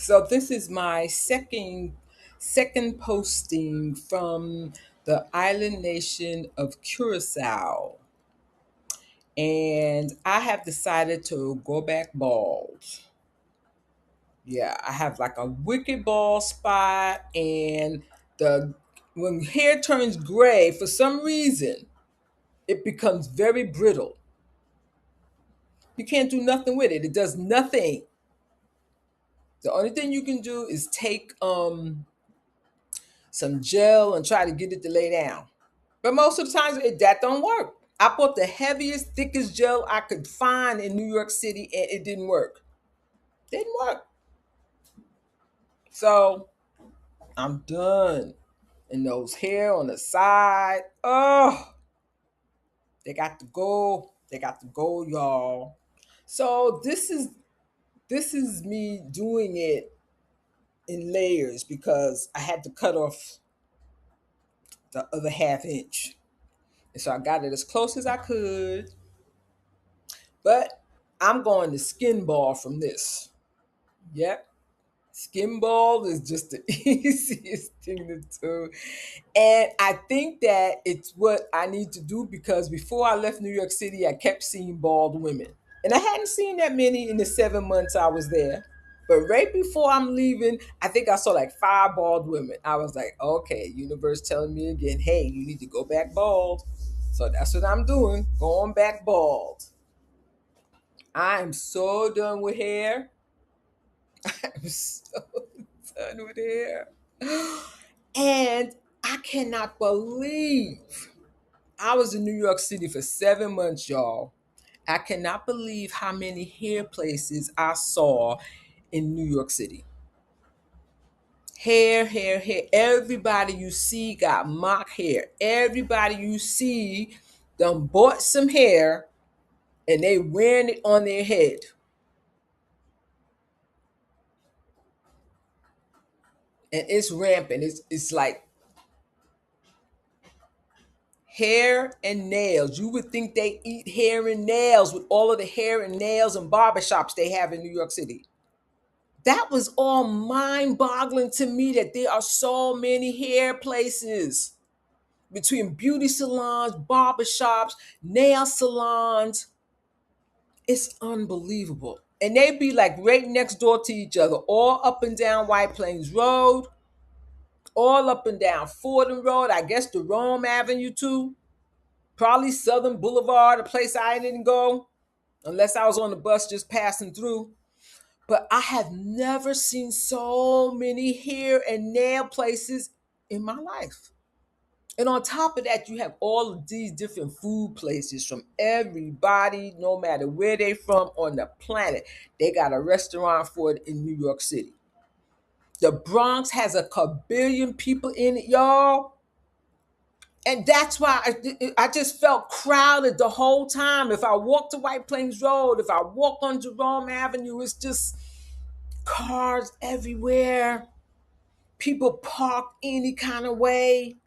So this is my second posting from the island nation of Curacao. And I have decided to go back bald. Yeah, I have like a wicked bald spot, and the when hair turns gray for some reason, it becomes very brittle. You can't do nothing with it. It does nothing. The only thing you can do is take some gel and try to get it to lay down. But most of the times that don't work. I bought the heaviest, thickest gel I could find in New York City and it didn't work. Didn't work. So I'm done. And those hair on the side, oh, they got to go. They got to go, y'all. So this is me doing it in layers because I had to cut off the other half inch. And so I got it as close as I could. But I'm going to skin ball from this. Yep. Skin ball is just the easiest thing to do. And I think that it's what I need to do because before I left New York City, I kept seeing bald women. And I hadn't seen that many in the 7 months I was there. But right before I'm leaving, I think I saw like five bald women. I was like, okay, universe telling me again, hey, you need to go back bald. So that's what I'm doing, going back bald. I am so done with hair. I'm so done with hair. And I cannot believe I was in New York City for 7 months, y'all. I cannot believe how many hair places I saw in New York City. Hair, hair, hair. Everybody you see got mock hair. Everybody you see done bought some hair and they wearing it on their head. And it's rampant. It's like hair and nails. You would think they eat hair and nails with all of the hair and nails and barbershops they have in New York City. That was all mind boggling to me that there are so many hair places between beauty salons, barbershops, nail salons. It's unbelievable. And they be like right next door to each other, all up and down White Plains Road, all up and down Fordham Road, I guess the Rome Avenue too. Probably Southern Boulevard, a place I didn't go, unless I was on the bus just passing through. But I have never seen so many hair and nail places in my life. And on top of that, you have all of these different food places from everybody, no matter where they from on the planet. They got a restaurant for it in New York City. The Bronx has a kabillion people in it, y'all. And that's why I just felt crowded the whole time. If I walk to White Plains Road, if I walk on Jerome Avenue, it's just cars everywhere. People park any kind of way.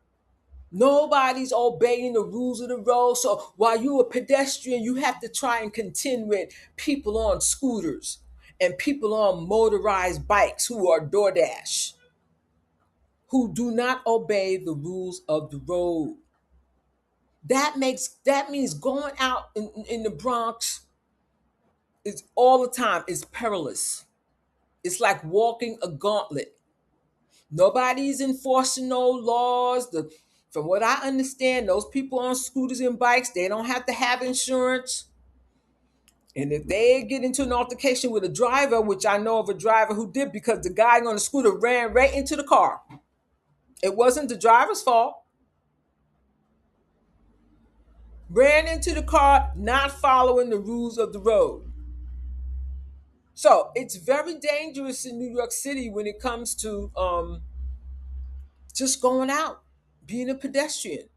Nobody's obeying the rules of the road. So while you're a pedestrian, you have to try and contend with people on scooters and people on motorized bikes who are DoorDash, who do not obey the rules of the road. That means going out in the Bronx is all the time is perilous. It's like walking a gauntlet. Nobody's enforcing no laws. From what I understand, those people on scooters and bikes, they don't have to have insurance. And if they get into an altercation with a driver, which I know of a driver who did because the guy on the scooter ran right into the car. It wasn't the driver's fault. Ran into the car, not following the rules of the road. So it's very dangerous in New York City when it comes to just going out, being a pedestrian.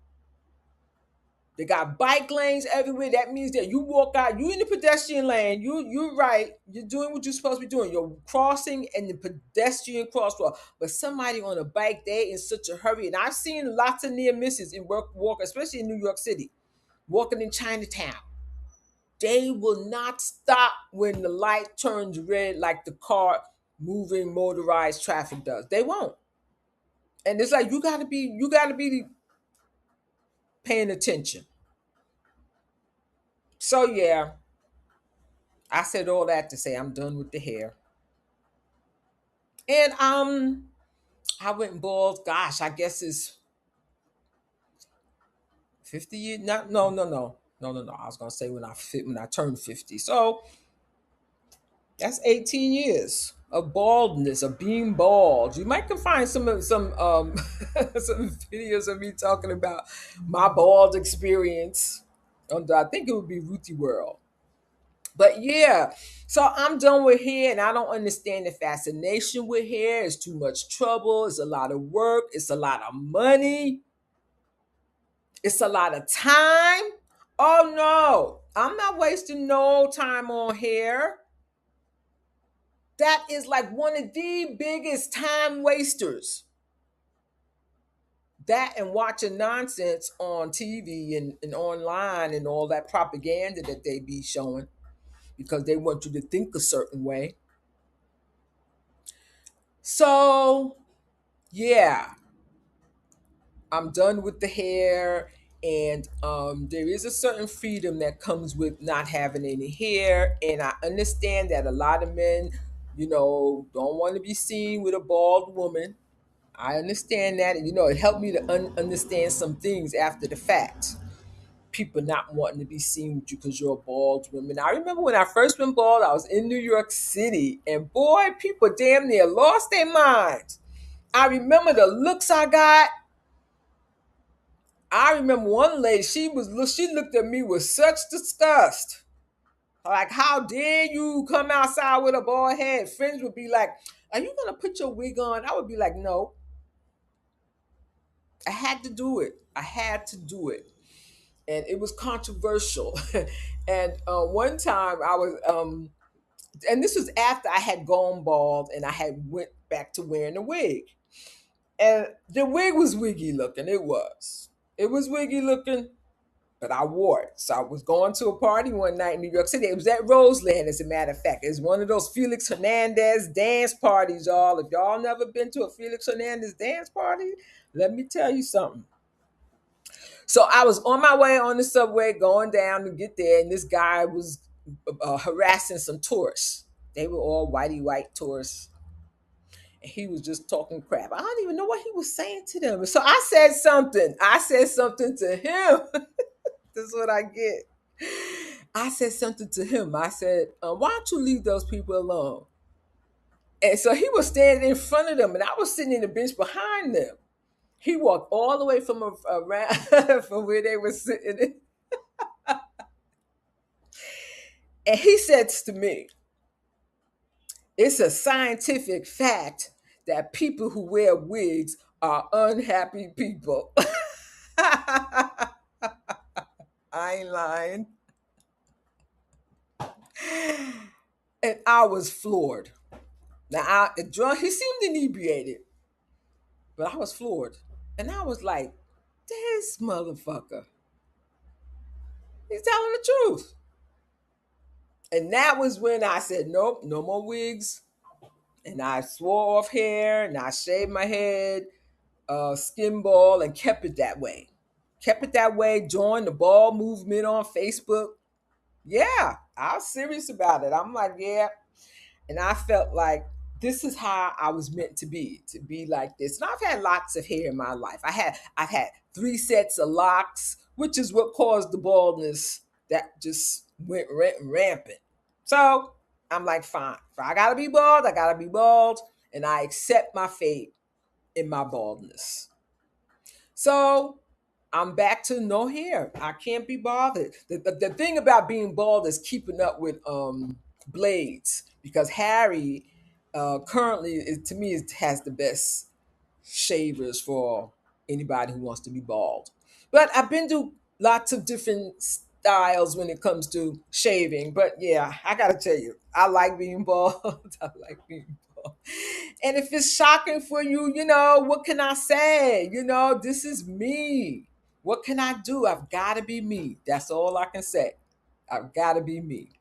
They got bike lanes everywhere. That means that you walk out, you in the pedestrian lane, you're right, you're doing what you're supposed to be doing. You're crossing in the pedestrian crosswalk. But somebody on a bike, they in such a hurry. And I've seen lots of near misses in walk, especially in New York City, walking in Chinatown. They will not stop when the light turns red like the car. moving motorized traffic does. They won't. And it's like you gotta be paying attention. So yeah, I said all that to say I'm done with the hair. And I went and bald, gosh, I guess it's 50 years. No. I was gonna say when I turned 50. So that's 18 years of baldness, of being bald. You might can find some some videos of me talking about my bald experience. I think it would be Ruthie World. But yeah, so I'm done with hair, and I don't understand the fascination with hair. It's too much trouble. It's a lot of work. It's a lot of money. It's a lot of time. Oh no, I'm not wasting no time on hair. That is like one of the biggest time wasters. That and watching nonsense on TV and online and all that propaganda that they be showing because they want you to think a certain way. So, yeah, I'm done with the hair. And there is a certain freedom that comes with not having any hair. And I understand that a lot of men, don't want to be seen with a bald woman. I understand that, and it helped me to understand some things after the fact. People not wanting to be seen with you because you're a bald woman. I remember when I first went bald, I was in New York City, and boy, people damn near lost their minds. I remember the looks I got. I remember one lady, she looked at me with such disgust. Like, how dare you come outside with a bald head? Friends would be like, are you gonna put your wig on? I would be like, no. I had to do it. I had to do it. And it was controversial. And one time I was, and this was after I had gone bald and I had went back to wearing a wig. And the wig was wiggy looking. It was. It was wiggy looking, but I wore it. So I was going to a party one night in New York City. It was at Roseland, as a matter of fact. It's one of those Felix Hernandez dance parties, y'all. If y'all never been to a Felix Hernandez dance party, let me tell you something. So I was on my way on the subway going down to get there, and this guy was harassing some tourists. They were all whitey white tourists. And he was just talking crap. I don't even know what he was saying to them. So I said something. I said something to him. This is what I get. I said something to him. I said, why don't you leave those people alone? And so he was standing in front of them, and I was sitting in the bench behind them. He walked all the way from around from where they were sitting. And he says to me, it's a scientific fact that people who wear wigs are unhappy people. I ain't lying. And I was floored. Now, he seemed inebriated, but I was floored. And I was like, this motherfucker, he's telling the truth. And that was when I said, nope, no more wigs. And I swore off hair and I shaved my head, skin ball, and kept it that way. Kept it that way, joined the ball movement on Facebook. Yeah, I was serious about it. I'm like, yeah. And I felt like this is how I was meant to be like this. And I've had lots of hair in my life. I've had 3 sets of locks, which is what caused the baldness that just went rampant. So I'm like, fine. If I gotta be bald, I gotta be bald. And I accept my fate in my baldness. So I'm back to no hair. I can't be bothered. The thing about being bald is keeping up with blades, because Harry currently to me has the best shavers for anybody who wants to be bald. But I've been to lots of different styles when it comes to shaving. But yeah, I gotta tell you, I like being bald. I like being bald. And if it's shocking for you, what can I say? This is me. What can I do? I've got to be me. That's all I can say. I've got to be me.